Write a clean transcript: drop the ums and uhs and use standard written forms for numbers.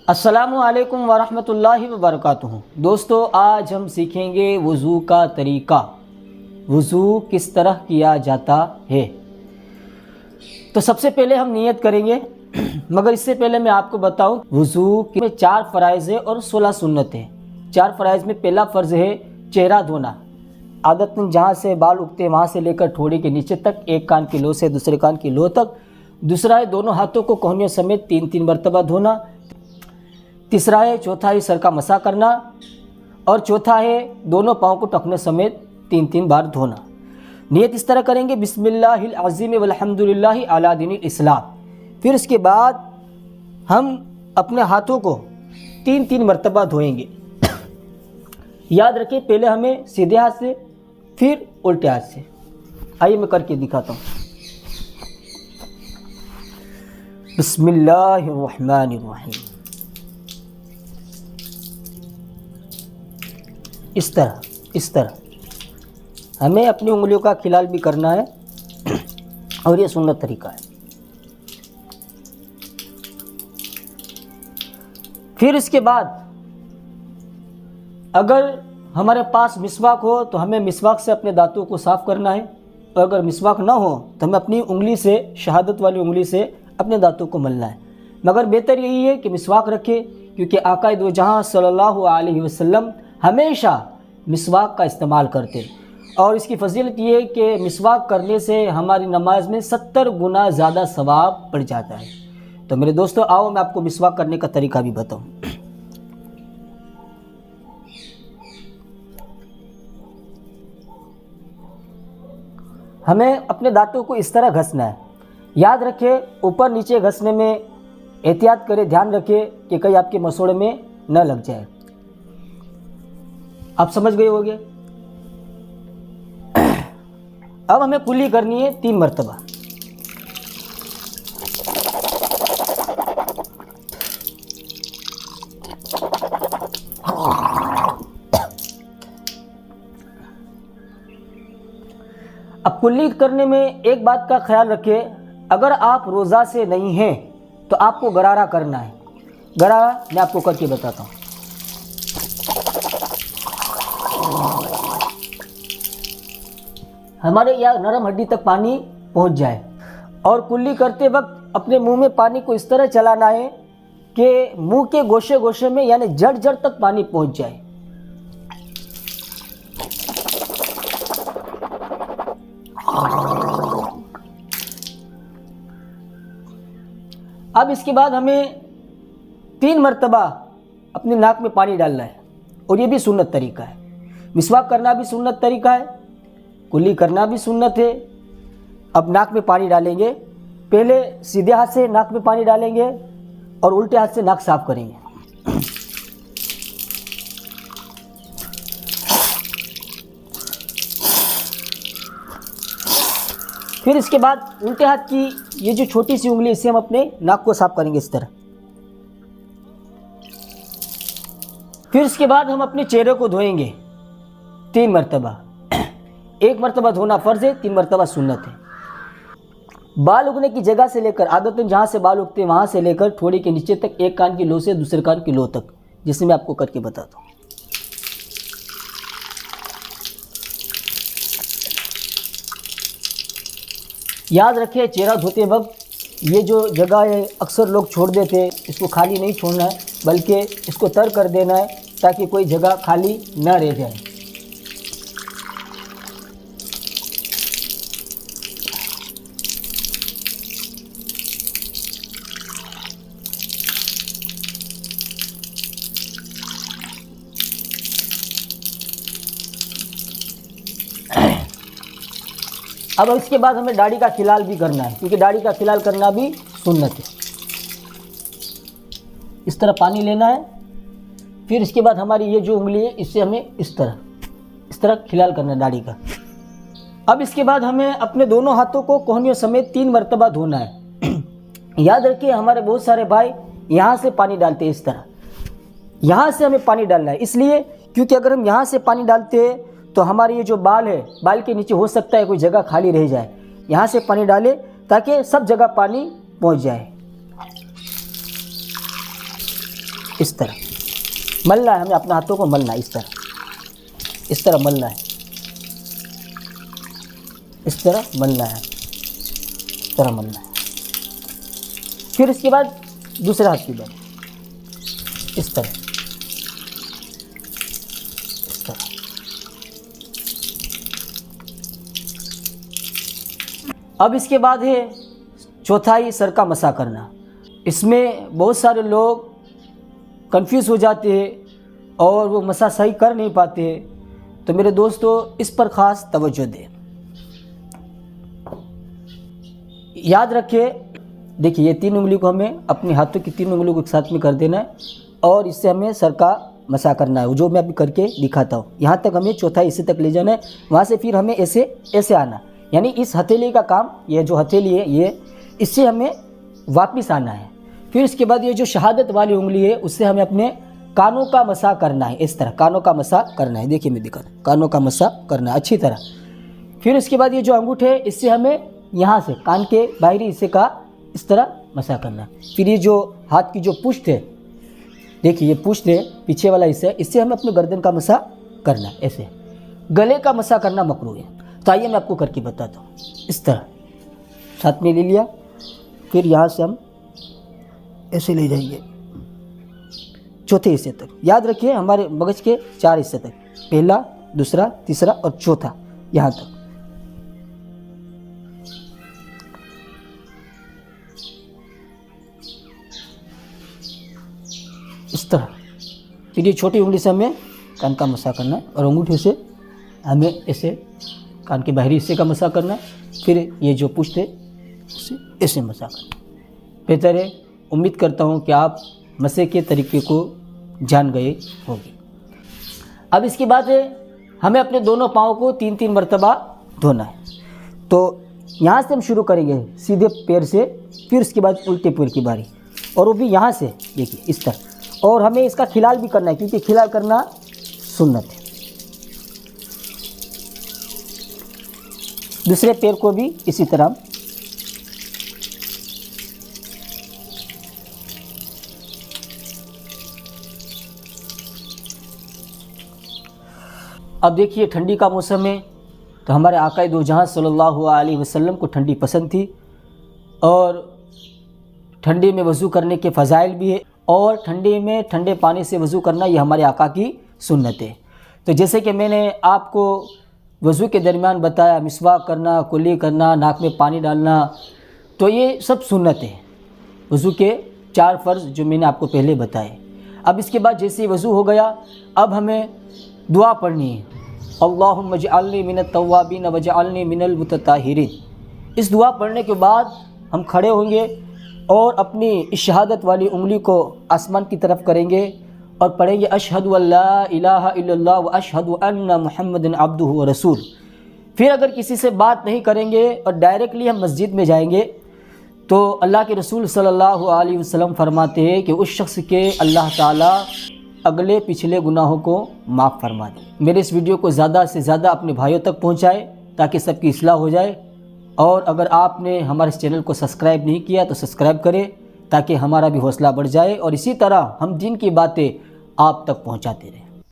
अस्सलामु अलैकुम वरहमतुल्लाहि वबरकातुहू। दोस्तों, आज हम सीखेंगे वज़ू का तरीका, वज़ू किस तरह किया जाता है। तो सबसे पहले हम नियत करेंगे, मगर इससे पहले मैं आपको बताऊं, वज़ू में 4 फ़राइज़ है और 16 सुन्नत है। 4 फ़राइज़ में पहला फ़र्ज़ है चेहरा धोना। आदतन जहाँ से बाल उगते हैं वहाँ से लेकर ठोड़ी के नीचे तक, एक कान की लो से दूसरे कान की लो तक। दूसरा है दोनों हाथों को कोहनियों समेत 3-3 मरतबा धोना। तीसरा है, चौथा है सर का मसा करना। और चौथा है दोनों पाँव को टखने समेत 3-3 बार धोना। नियत इस तरह करेंगे, बिस्मिल्लाहिल अज़ीम वल्हम्दुलिल्लाहि अला दीनिल इस्लाम। फिर इसके बाद हम अपने हाथों को 3-3 मरतबा धोएंगे। याद रखिए, पहले हमें सीधे हाथ से, फिर उल्टे हाथ से। आइए मैं करके दिखाता हूँ। बिस्मिल्लाहिर्रहमानिर्रहीम। इस तरह हमें अपनी उंगलियों का खिलाल भी करना है और ये सुन्नत तरीका है। फिर इसके बाद अगर हमारे पास मिसवाक हो तो हमें मिसवाक से अपने दांतों को साफ़ करना है, और अगर मिसवाक ना हो तो हमें अपनी उंगली से, शहादत वाली उंगली से अपने दांतों को मलना है। मगर बेहतर यही है कि मिसवाक रखें, क्योंकि आका दो जहां सल्लल्लाहु अलैहि वसल्लम हमेशा मिसवाक का इस्तेमाल करते। और इसकी फजीलत ये है कि मिसवाक करने से हमारी नमाज में 70 गुना ज़्यादा सवाब बढ़ जाता है। तो मेरे दोस्तों, आओ मैं आपको मिसवाक करने का तरीका भी बताऊं। हमें अपने दांतों को इस तरह घसना है। याद रखें, ऊपर नीचे घसने में एहतियात करें, ध्यान रखें कि कहीं आपके मसोड़े में न लग जाए। आप समझ गए होंगे। अब हमें कुल्ली करनी है 3 मरतबा। अब कुल्ली करने में एक बात का ख्याल रखें, अगर आप रोज़ा से नहीं हैं तो आपको गरारा करना है। गरारा मैं आपको करके बताता हूँ। हमारे यहाँ नरम हड्डी तक पानी पहुँच जाए, और कुल्ली करते वक्त अपने मुंह में पानी को इस तरह चलाना है कि मुंह के गोशे गोशे में, यानी जड़ जड़ तक पानी पहुँच जाए। अब इसके बाद हमें 3 मरतबा अपने नाक में पानी डालना है, और ये भी सुन्नत तरीका है। मिसवाक करना भी सुन्नत तरीका है, कुल्ली करना भी सुन्नत है। अब नाक में पानी डालेंगे, पहले सीधे हाथ से नाक में पानी डालेंगे और उल्टे हाथ से नाक साफ करेंगे। फिर इसके बाद उल्टे हाथ की ये जो छोटी सी उंगली, इससे हम अपने नाक को साफ करेंगे इस तरह। फिर इसके बाद हम अपने चेहरे को धोएंगे 3 मरतबा। 1 मरतबा धोना फ़र्ज़ है, 3 मरतबा सुन्नत है। बाल उगने की जगह से लेकर, आदतन जहाँ से बाल उगते हैं वहाँ से लेकर ठोड़ी के नीचे तक, एक कान की लो से दूसरे कान की लो तक, जिसे मैं आपको करके बताता हूँ। याद रखिए, चेहरा धोते वक्त ये जो जगह है अक्सर लोग छोड़ देते हैं, इसको खाली नहीं छोड़ना है, बल्कि इसको तर कर देना है ताकि कोई जगह खाली न रह जाए। अब इसके बाद हमें दाढ़ी का खिलाल भी करना है, क्योंकि दाढ़ी का खिलाल करना भी सुन्नत है। इस तरह पानी लेना है। फिर इसके बाद हमारी ये जो उंगली है, इससे हमें इस तरह खिलाल करना है दाढ़ी का। अब इसके बाद हमें अपने दोनों हाथों को कोहनियों समेत 3 मरतबा धोना है। याद रखिए, हमारे बहुत सारे भाई यहाँ से पानी डालते हैं, इस तरह यहाँ से हमें पानी डालना है, इसलिए क्योंकि अगर हम यहाँ से पानी डालते हैं तो हमारे ये जो बाल है, बाल के नीचे हो सकता है कोई जगह खाली रह जाए। यहाँ से पानी डालें ताकि सब जगह पानी पहुँच जाए। इस तरह मलना है, हमें अपने हाथों को मलना है, इस तरह मलना है, इस तरह मलना है, इस तरह मलना है। फिर इसके बाद दूसरे हाथ की बात इस तरह, इस तरह। अब इसके बाद है चौथाई सर का मसा करना। इसमें बहुत सारे लोग कंफ्यूज हो जाते हैं और वो मसा सही कर नहीं पाते हैं, तो मेरे दोस्तों इस पर ख़ास तवज्जो दें। याद रखिए, देखिए ये 3 उंगली को हमें अपने हाथों की 3 उंगलियों को एक साथ में कर देना है और इससे हमें सर का मसा करना है, जो मैं अभी करके दिखाता हूँ। यहाँ तक हमें चौथाई हिस्से तक ले जाना है, वहाँ से फिर हमें ऐसे आना, यानी इस हथेली का काम, ये जो हथेली है ये, इससे हमें वापस आना है। फिर इसके बाद ये जो शहादत वाली उंगली है उससे हमें अपने कानों का मसा करना है, इस तरह कानों का मसा करना है। देखिए मैं दिखाता हूँ, कानों का मसा करना है अच्छी तरह। फिर इसके बाद ये जो अंगूठे है इससे हमें यहाँ से कान के बाहरी हिस्से का इस तरह मसा करना है। फिर ये जो हाथ की जो पुष्ट है, देखिए ये पुष्ट है पीछे वाला हिस्सा है, इससे हमें अपने गर्दन का मसा करना है। ऐसे गले का मसा करना मकरूह है, तो आइए मैं आपको करके बताता हूँ। इस तरह साथ में ले लिया, फिर यहाँ से हम ऐसे ले जाएंगे चौथे हिस्से तक। याद रखिए हमारे मगज के 4 हिस्से तक, पहला, दूसरा, तीसरा और चौथा, यहाँ तक। इस तरह। फिर ये छोटी उंगली से हमें कान का मसा करना है और अंगूठे से हमें ऐसे कान के बाहरी हिस्से का मसा करना है। फिर ये जो पुष्ट है उसे ऐसे मसा करना है। बेहतर है, उम्मीद करता हूँ कि आप मसे के तरीके को जान गए होंगे। अब इसके बाद है हमें अपने दोनों पाँव को 3-3 मरतबा धोना है। तो यहाँ से हम शुरू करेंगे सीधे पैर से, फिर उसके बाद उल्टे पैर की बारी, और वो भी यहाँ से, देखिए इस तरह। और हमें इसका खिलाल भी करना है, क्योंकि खिलाल करना सुन्नत है। दूसरे पैर को भी इसी तरह। अब देखिए ठंडी का मौसम है, तो हमारे आका दो जहां सल्लल्लाहु अलैहि वसल्लम को ठंडी पसंद थी और ठंडी में वज़ू करने के फ़ज़ाइल भी है, और ठंडी में ठंडे पानी से वज़ू करना ये हमारे आका की सुन्नत है। तो जैसे कि मैंने आपको वज़ू के दरमियान बताया, मिसवाक करना, कुल्ली करना, नाक में पानी डालना, तो ये सब सुन्नत है, वज़ू के 4 फ़र्ज़ जो मैंने आपको पहले बताए। अब इसके बाद जैसे वज़ू हो गया, अब हमें दुआ पढ़नी है, अल्लाहुम्मा जअलनी मिनत तव्वाबीन वजअलनी मिनल मुतताहिरीन। इस दुआ पढ़ने के बाद हम खड़े होंगे और अपनी इस शहादत वाली उंगली को आसमान की तरफ करेंगे और पढ़ेंगे अशहदु अल्ला इलाहा इल्लल्लाह व अशहदु अन्ना मुहम्मदन अब्दुहु व रसूल। फिर अगर किसी से बात नहीं करेंगे और डायरेक्टली हम मस्जिद में जाएंगे, तो अल्लाह के रसूल सल्लल्लाहु अलैहि वसल्लम फरमाते हैं कि उस शख्स के अल्लाह ताला अगले पिछले गुनाहों को माफ़ फरमा दे। मेरे इस वीडियो को ज़्यादा से ज़्यादा अपने भाइयों तक पहुँचाए ताकि सबकी इस्लाह हो जाए। और अगर आपने हमारे इस चैनल को सब्सक्राइब नहीं किया तो सब्सक्राइब करें ताकि हमारा भी हौसला बढ़ जाए और इसी तरह हम दीन की बातें आप तक पहुँचाते रहें।